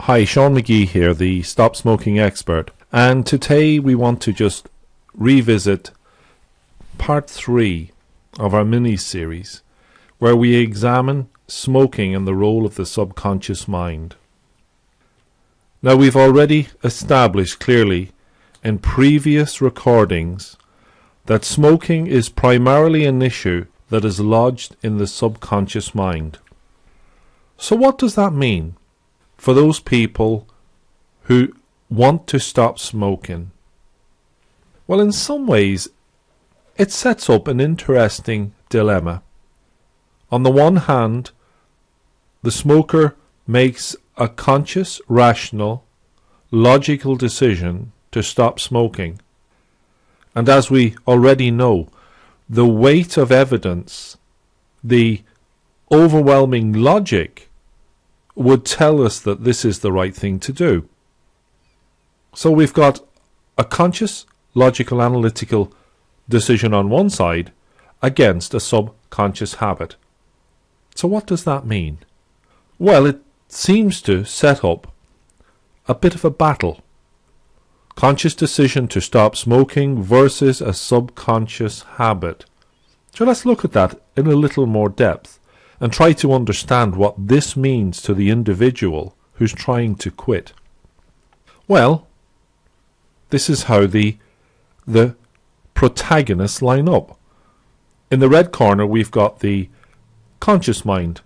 Hi, Sean McGee here, the Stop Smoking expert, and today we want to just revisit part 3 of our mini-series where we examine smoking and the role of the subconscious mind. Now, we've already established clearly in previous recordings that smoking is primarily an issue that is lodged in the subconscious mind. So what does that mean for those people who want to stop smoking? Well, in some ways, it sets up an interesting dilemma. On the one hand, the smoker makes a conscious, rational, logical decision to stop smoking. And as we already know, the weight of evidence, the overwhelming logic, would tell us that this is the right thing to do. So we've got a conscious, logical, analytical decision on one side against a subconscious habit. So what does that mean? Well, it seems to set up a bit of a battle. Conscious decision to stop smoking versus a subconscious habit. So let's look at that in a little more depth and try to understand what this means to the individual who's trying to quit. Well, this is how the protagonists line up. In the red corner, we've got the conscious mind.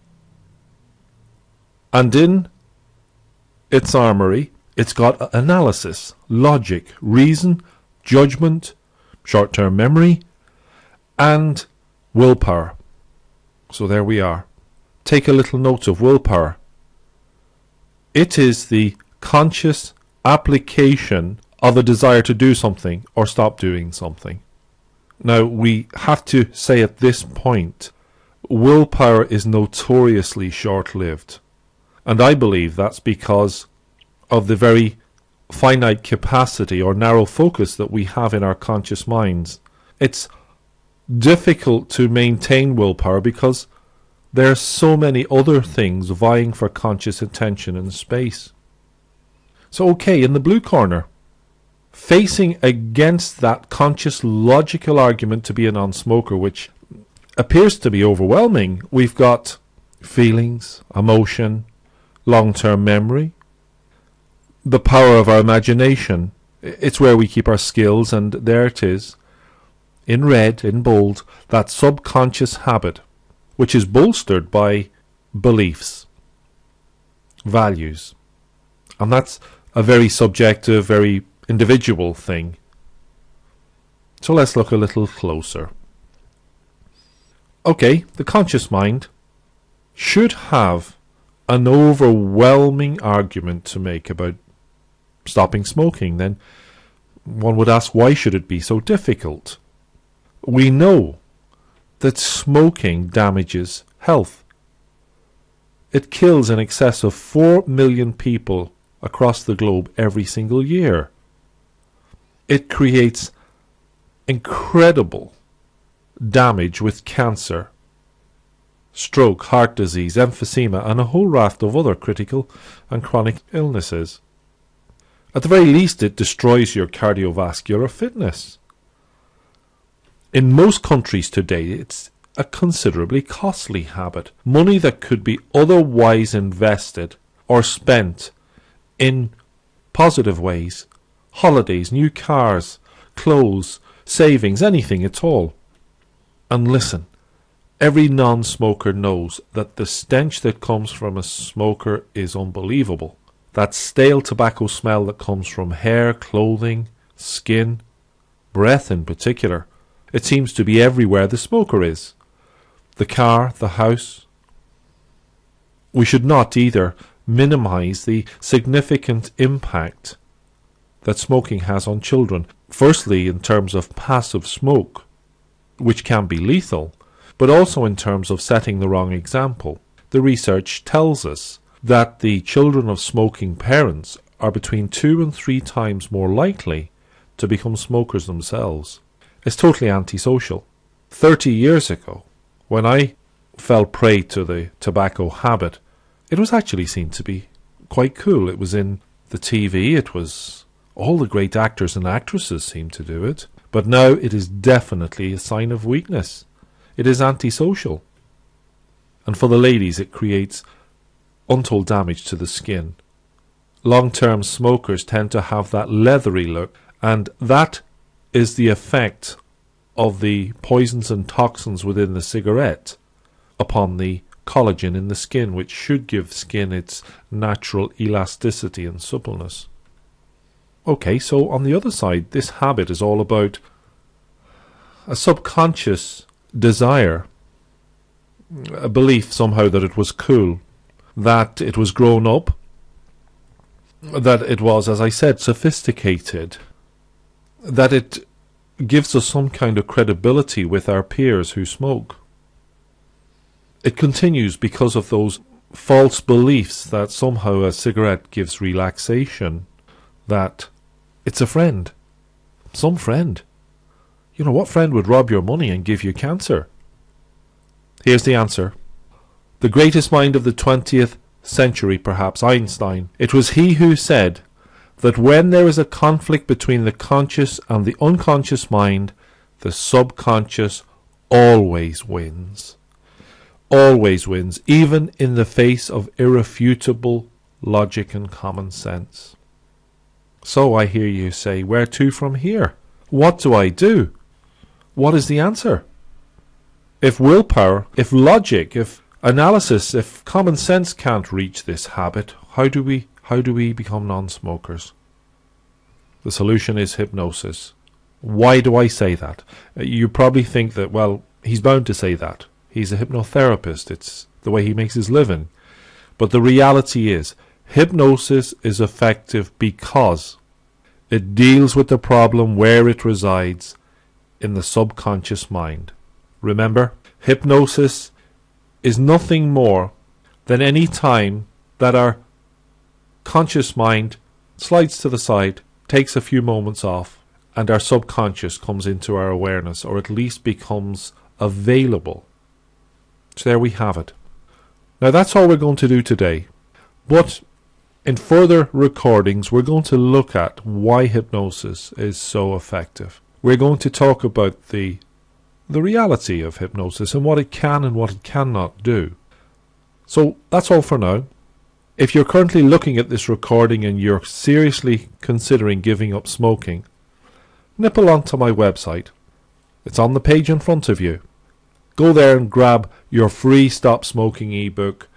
And in its armory, it's got analysis, logic, reason, judgment, short-term memory, and willpower. So there we are. Take a little note of willpower. It is the conscious application of a desire to do something or stop doing something. Now, we have to say at this point, willpower is notoriously short-lived. And I believe that's because of the very finite capacity or narrow focus that we have in our conscious minds. It's difficult to maintain willpower because there are so many other things vying for conscious attention and space. So okay, in the blue corner, facing against that conscious logical argument to be a non-smoker, which appears to be overwhelming, we've got feelings, emotion, long-term memory, the power of our imagination. It's where we keep our skills, and there it is, in red, in bold, that subconscious habit, which is bolstered by beliefs, values. And that's a very subjective, very individual thing. So let's look a little closer. Okay, the conscious mind should have an overwhelming argument to make about stopping smoking. Then one would ask, why should it be so difficult? We know that smoking damages health. It kills in excess of 4 million people across the globe every single year. It creates incredible damage with cancer, stroke, heart disease, emphysema, and a whole raft of other critical and chronic illnesses. At the very least, it destroys your cardiovascular fitness. In most countries today, it's a considerably costly habit. Money that could be otherwise invested or spent in positive ways. Holidays, new cars, clothes, savings, anything at all. And listen, every non-smoker knows that the stench that comes from a smoker is unbelievable. That stale tobacco smell that comes from hair, clothing, skin, breath in particular. It seems to be everywhere the smoker is. The car, the house. We should not either minimize the significant impact that smoking has on children. Firstly, in terms of passive smoke, which can be lethal, but also in terms of setting the wrong example. The research tells us that the children of smoking parents are between 2 and 3 times more likely to become smokers themselves. It's totally antisocial. 30 years ago, when I fell prey to the tobacco habit, it was actually seen to be quite cool. It was in the TV. It was all the great actors and actresses seemed to do it. But now it is definitely a sign of weakness. It is antisocial. And for the ladies, it creates untold damage to the skin. Long-term smokers tend to have that leathery look, and that is the effect of the poisons and toxins within the cigarette upon the collagen in the skin, which should give skin its natural elasticity and suppleness. Okay, so on the other side, this habit is all about a subconscious desire, a belief somehow that it was cool, that it was grown up, that it was, as I said, sophisticated, that it gives us some kind of credibility with our peers who smoke. It continues because of those false beliefs that somehow a cigarette gives relaxation, that it's a friend, some friend. You know, what friend would rob your money and give you cancer? Here's the answer. The greatest mind of the 20th century, perhaps, Einstein. It was he who said that when there is a conflict between the conscious and the unconscious mind, the subconscious always wins. Always wins, even in the face of irrefutable logic and common sense. So I hear you say, where to from here? What do I do? What is the answer? If willpower, if logic, if analysis, if common sense can't reach this habit, how do we become non-smokers? The solution is hypnosis. Why do I say that? You probably think that, well, he's bound to say that. He's a hypnotherapist. It's the way he makes his living. But the reality is, hypnosis is effective because it deals with the problem where it resides, in the subconscious mind. Remember, hypnosis is nothing more than any time that our conscious mind slides to the side, takes a few moments off, and our subconscious comes into our awareness, or at least becomes available. So there we have it. Now that's all we're going to do today. But in further recordings, we're going to look at why hypnosis is so effective. We're going to talk about the reality of hypnosis and what it can and what it cannot do. So that's all for now. If you're currently looking at this recording and you're seriously considering giving up smoking, nipple onto my website. It's on the page in front of you. Go there and grab your free Stop Smoking ebook.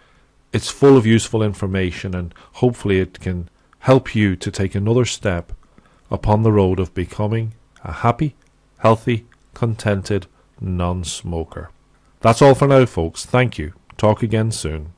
It's full of useful information, and hopefully it can help you to take another step upon the road of becoming a happy, healthy, contented non-smoker. That's all for now, folks. Thank you. Talk again soon.